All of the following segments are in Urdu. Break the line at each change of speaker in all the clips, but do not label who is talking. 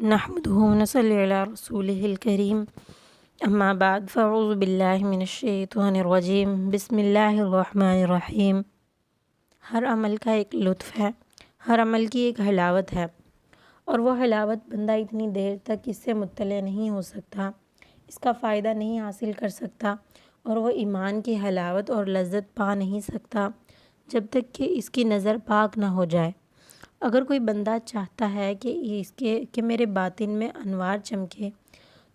نحمده ونصلي على رسوله الكريم اما بعد فاعوذ باللہ من الشیطان الرجیم بسم اللہ الرحمن الرحیم۔ ہر عمل کا ایک لطف ہے، ہر عمل کی ایک حلاوت ہے، اور وہ حلاوت بندہ اتنی دیر تک اس سے مطلع نہیں ہو سکتا، اس کا فائدہ نہیں حاصل کر سکتا، اور وہ ایمان کی حلاوت اور لذت پا نہیں سکتا جب تک کہ اس کی نظر پاک نہ ہو جائے۔ اگر کوئی بندہ چاہتا ہے کہ میرے باطن میں انوار چمکے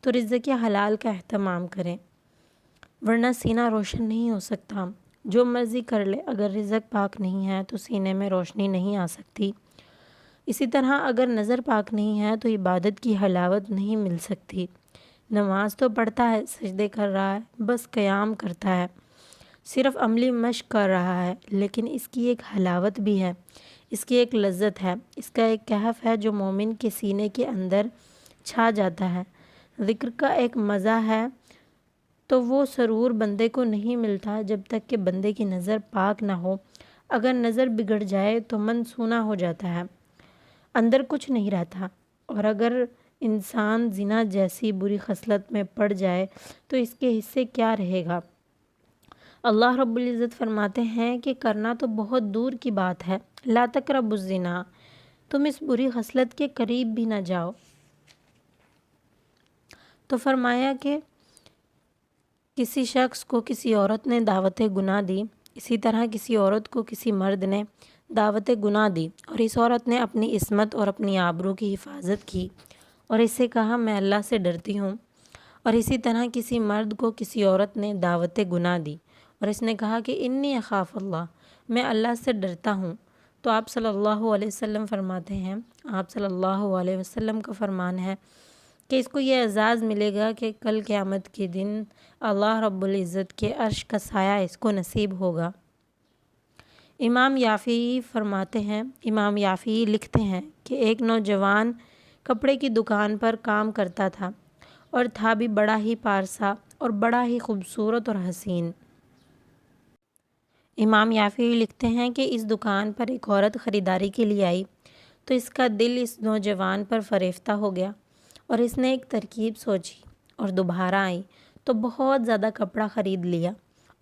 تو رزق حلال کا اہتمام کریں، ورنہ سینہ روشن نہیں ہو سکتا۔ جو مرضی کر لے، اگر رزق پاک نہیں ہے تو سینے میں روشنی نہیں آ سکتی۔ اسی طرح اگر نظر پاک نہیں ہے تو عبادت کی حلاوت نہیں مل سکتی۔ نماز تو پڑھتا ہے، سجدے کر رہا ہے، بس قیام کرتا ہے، صرف عملی مشق کر رہا ہے، لیکن اس کی ایک حلاوت بھی ہے، اس کی ایک لذت ہے، اس کا ایک کیف ہے جو مومن کے سینے کے اندر چھا جاتا ہے۔ ذکر کا ایک مزہ ہے تو وہ سرور بندے کو نہیں ملتا جب تک کہ بندے کی نظر پاک نہ ہو۔ اگر نظر بگڑ جائے تو من سونا ہو جاتا ہے، اندر کچھ نہیں رہتا، اور اگر انسان زنا جیسی بری خصلت میں پڑ جائے تو اس کے حصے کیا رہے گا؟ اللہ رب العزت فرماتے ہیں کہ کرنا تو بہت دور کی بات ہے، لا تقربوا الزنا، تم اس بری خصلت کے قریب بھی نہ جاؤ۔ تو فرمایا کہ کسی شخص کو کسی عورت نے دعوت گناہ دی، اسی طرح کسی عورت کو کسی مرد نے دعوت گناہ دی، اور اس عورت نے اپنی عصمت اور اپنی آبرو کی حفاظت کی اور اس سے کہا میں اللہ سے ڈرتی ہوں، اور اسی طرح کسی مرد کو کسی عورت نے دعوت گناہ دی اور اس نے کہا کہ انی اخاف اللہ، میں اللہ سے ڈرتا ہوں، تو آپ صلی اللہ علیہ وسلم فرماتے ہیں، آپ صلی اللہ علیہ وسلم کا فرمان ہے کہ اس کو یہ اعزاز ملے گا کہ کل قیامت کے دن اللہ رب العزت کے عرش کا سایہ اس کو نصیب ہوگا۔ امام یافعی فرماتے ہیں، امام یافعی لکھتے ہیں کہ ایک نوجوان کپڑے کی دکان پر کام کرتا تھا اور تھا بھی بڑا ہی پارسا اور بڑا ہی خوبصورت اور حسین۔ امام یافعی لکھتے ہیں کہ اس دکان پر ایک عورت خریداری کے لیے آئی تو اس کا دل اس نوجوان پر فریفتہ ہو گیا، اور اس نے ایک ترکیب سوچی اور دوبارہ آئی تو بہت زیادہ کپڑا خرید لیا،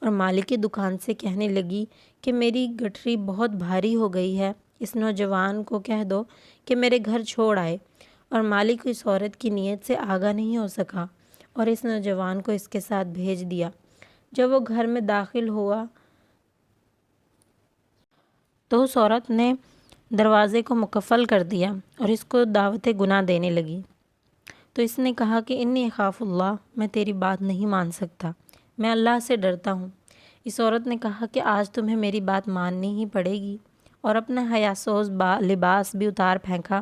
اور مالک کی دکان سے کہنے لگی کہ میری گٹھری بہت بھاری ہو گئی ہے، اس نوجوان کو کہہ دو کہ میرے گھر چھوڑ آئے، اور مالک اس عورت کی نیت سے آگاہ نہیں ہو سکا اور اس نوجوان کو اس کے ساتھ بھیج دیا۔ جب وہ گھر میں داخل ہوا تو اس عورت نے دروازے کو مقفل کر دیا اور اس کو دعوت گناہ دینے لگی۔ تو اس نے کہا کہ انی اخاف اللہ، میں تیری بات نہیں مان سکتا، میں اللہ سے ڈرتا ہوں۔ اس عورت نے کہا کہ آج تمہیں میری بات ماننی ہی پڑے گی، اور اپنا حیاسوز لباس بھی اتار پھینکا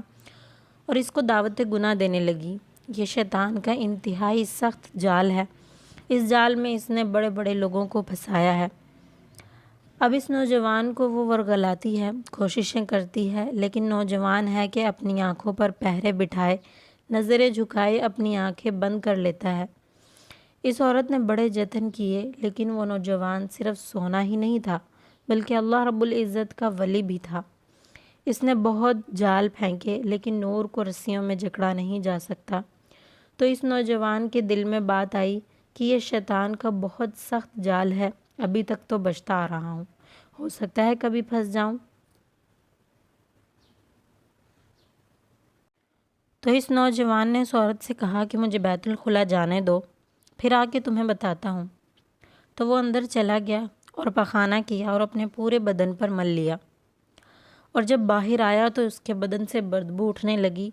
اور اس کو دعوت گناہ دینے لگی۔ یہ شیطان کا انتہائی سخت جال ہے، اس جال میں اس نے بڑے بڑے لوگوں کو پھنسایا ہے۔ اب اس نوجوان کو وہ ورغلاتی ہے، کوششیں کرتی ہے، لیکن نوجوان ہے کہ اپنی آنکھوں پر پہرے بٹھائے، نظریں جھکائے اپنی آنکھیں بند کر لیتا ہے۔ اس عورت نے بڑے جتن کیے، لیکن وہ نوجوان صرف سونا ہی نہیں تھا بلکہ اللہ رب العزت کا ولی بھی تھا۔ اس نے بہت جال پھینکے لیکن نور کو رسیوں میں جکڑا نہیں جا سکتا۔ تو اس نوجوان کے دل میں بات آئی کہ یہ شیطان کا بہت سخت جال ہے، ابھی تک تو بچتا آ رہا ہوں، ہو سکتا ہے کبھی پھنس جاؤں۔ تو اس نوجوان نے اس عورت سے کہا کہ مجھے بیت الخلا جانے دو، پھر آ کے تمہیں بتاتا ہوں۔ تو وہ اندر چلا گیا اور پخانہ کیا اور اپنے پورے بدن پر مل لیا، اور جب باہر آیا تو اس کے بدن سے بدبو اٹھنے لگی۔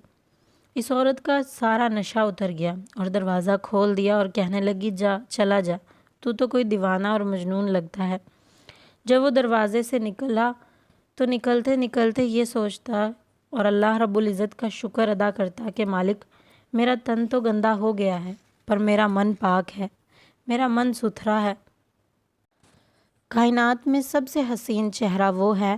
اس عورت کا سارا نشہ اتر گیا اور دروازہ کھول دیا اور کہنے لگی جا، چلا جا، تو کوئی دیوانہ اور مجنون لگتا ہے۔ جب وہ دروازے سے نکلا تو نکلتے نکلتے یہ سوچتا اور اللہ رب العزت کا شکر ادا کرتا کہ مالک، میرا تن تو گندا ہو گیا ہے پر میرا من پاک ہے، میرا من ستھرا ہے۔ کائنات میں سب سے حسین چہرہ وہ ہے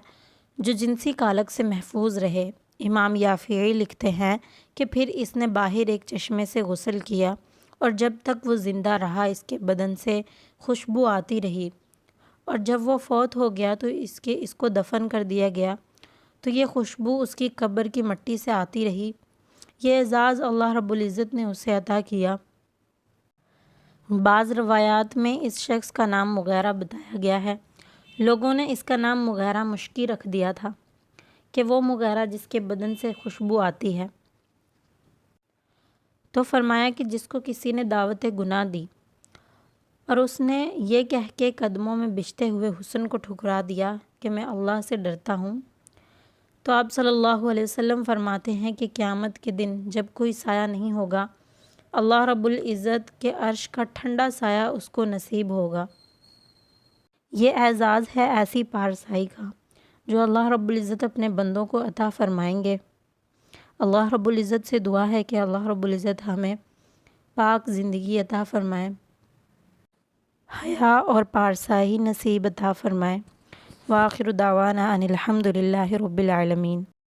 جو جنسی کالک سے محفوظ رہے۔ امام یافعی لکھتے ہیں کہ پھر اس نے باہر ایک چشمے سے غسل کیا، اور جب تک وہ زندہ رہا اس کے بدن سے خوشبو آتی رہی، اور جب وہ فوت ہو گیا تو اس کو دفن کر دیا گیا تو یہ خوشبو اس کی قبر کی مٹی سے آتی رہی۔ یہ اعزاز اللہ رب العزت نے اسے عطا کیا۔ بعض روایات میں اس شخص کا نام مغیرہ بتایا گیا ہے۔ لوگوں نے اس کا نام مغیرہ مشکی رکھ دیا تھا کہ وہ مغیرہ جس کے بدن سے خوشبو آتی ہے۔ تو فرمایا کہ جس کو کسی نے دعوت گناہ دی اور اس نے یہ کہہ کے قدموں میں بچھتے ہوئے حسن کو ٹھکرا دیا کہ میں اللہ سے ڈرتا ہوں، تو آپ صلی اللہ علیہ وسلم فرماتے ہیں کہ قیامت کے دن جب کوئی سایہ نہیں ہوگا، اللہ رب العزت کے عرش کا ٹھنڈا سایہ اس کو نصیب ہوگا۔ یہ اعزاز ہے ایسی پارسائی کا جو اللہ رب العزت اپنے بندوں کو عطا فرمائیں گے۔ اللہ رب العزت سے دعا ہے کہ اللہ رب العزت ہمیں پاک زندگی عطا فرمائے، حیا اور پارسائی نصیب عطا فرمائے۔ وآخر دعوانا ان الحمد للہ رب العالمین۔